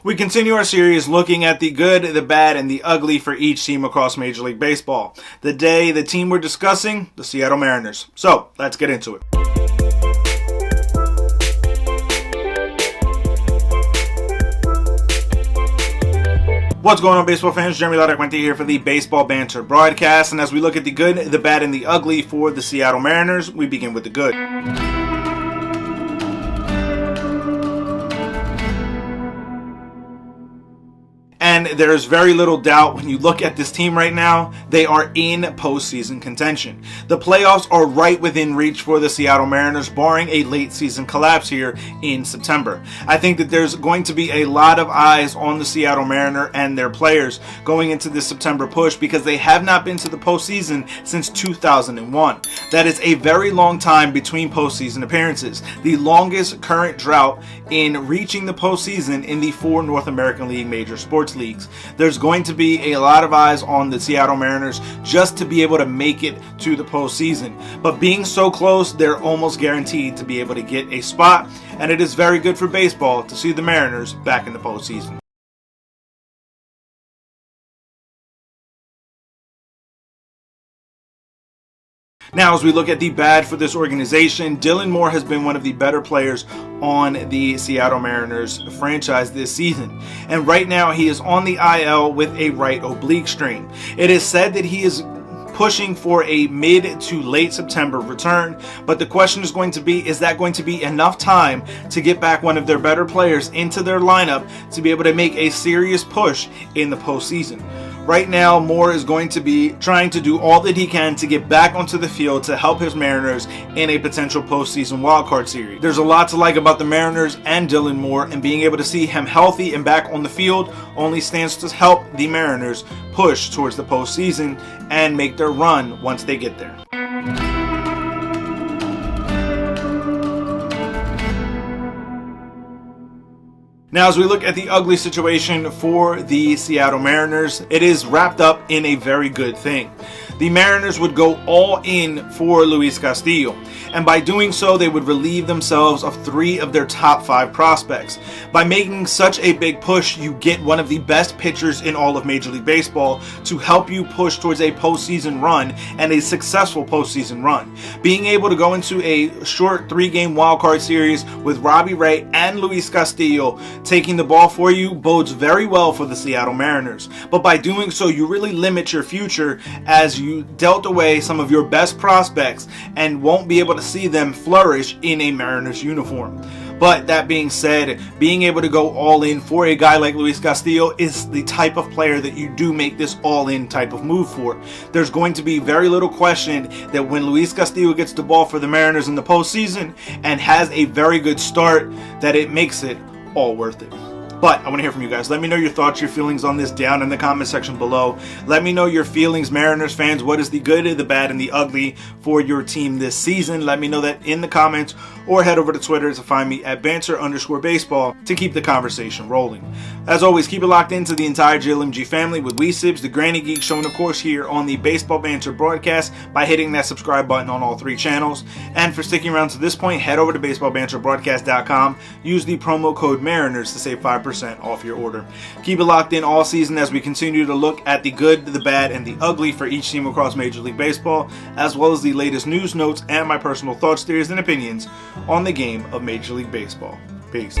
We continue our series looking at the good, the bad, and the ugly for each team across Major League Baseball. Today, the team we're discussing, the Seattle Mariners. So, let's get into it. What's going on, baseball fans? Jeremy Laracuente here for the Baseball Banter Broadcast. And as we look at the good, the bad, and the ugly for the Seattle Mariners, we begin with the good. And there's very little doubt when you look at this team right now, they are in postseason contention. The playoffs are right within reach for the Seattle Mariners, barring a late season collapse here in September. I think that there's going to be a lot of eyes on the Seattle Mariners and their players going into this September push because they have not been to the postseason since 2001. That is a very long time between postseason appearances, the longest current drought in reaching the postseason in the 4 North American League major sports leagues. There's going to be a lot of eyes on the Seattle Mariners just to be able to make it to the postseason. But being so close, they're almost guaranteed to be able to get a spot, and it is very good for baseball to see the Mariners back in the postseason. Now, as we look at the bad for this organization, Dylan Moore has been one of the better players on the Seattle Mariners franchise this season. And right now, he is on the IL with a right oblique strain. It is said that he is pushing for a mid to late September return, but the question is going to be, is that going to be enough time to get back one of their better players into their lineup to be able to make a serious push in the postseason? Right now, Moore is going to be trying to do all that he can to get back onto the field to help his Mariners in a potential postseason wildcard series. There's a lot to like about the Mariners and Dylan Moore, and being able to see him healthy and back on the field only stands to help the Mariners push towards the postseason and make their run once they get there. Now, as we look at the ugly situation for the Seattle Mariners, it is wrapped up in a very good thing. The Mariners would go all in for Luis Castillo, and by doing so, they would relieve themselves of 3 of their top 5 prospects. By making such a big push, you get one of the best pitchers in all of Major League Baseball to help you push towards a postseason run and a successful postseason run. Being able to go into a short 3-game wildcard series with Robbie Ray and Luis Castillo taking the ball for you bodes very well for the Seattle Mariners. But by doing so, you really limit your future as you dealt away some of your best prospects and won't be able to see them flourish in a Mariners uniform. But that being said, being able to go all in for a guy like Luis Castillo is the type of player that you do make this all-in type of move for. There's going to be very little question that when Luis Castillo gets the ball for the Mariners in the postseason and has a very good start, that it makes it all worth it. But I want to hear from you guys. Let me know your thoughts, your feelings on this down in the comment section below. Let me know your feelings, Mariners fans. What is the good, the bad, and the ugly for your team this season? Let me know that in the comments, or head over to Twitter to find me at banter_baseball to keep the conversation rolling. As always, keep it locked into the entire JLMG family with Weesibs, the Granny Geek, showing of course here on the Baseball Banter Broadcast by hitting that subscribe button on all 3 channels. And for sticking around to this point, head over to baseballbanterbroadcast.com. Use the promo code Mariners to save 5% off your order. Keep it locked in all season as we continue to look at the good, the bad, and the ugly for each team across Major League Baseball, as well as the latest news, notes, and my personal thoughts, theories, and opinions on the game of Major League Baseball. Peace.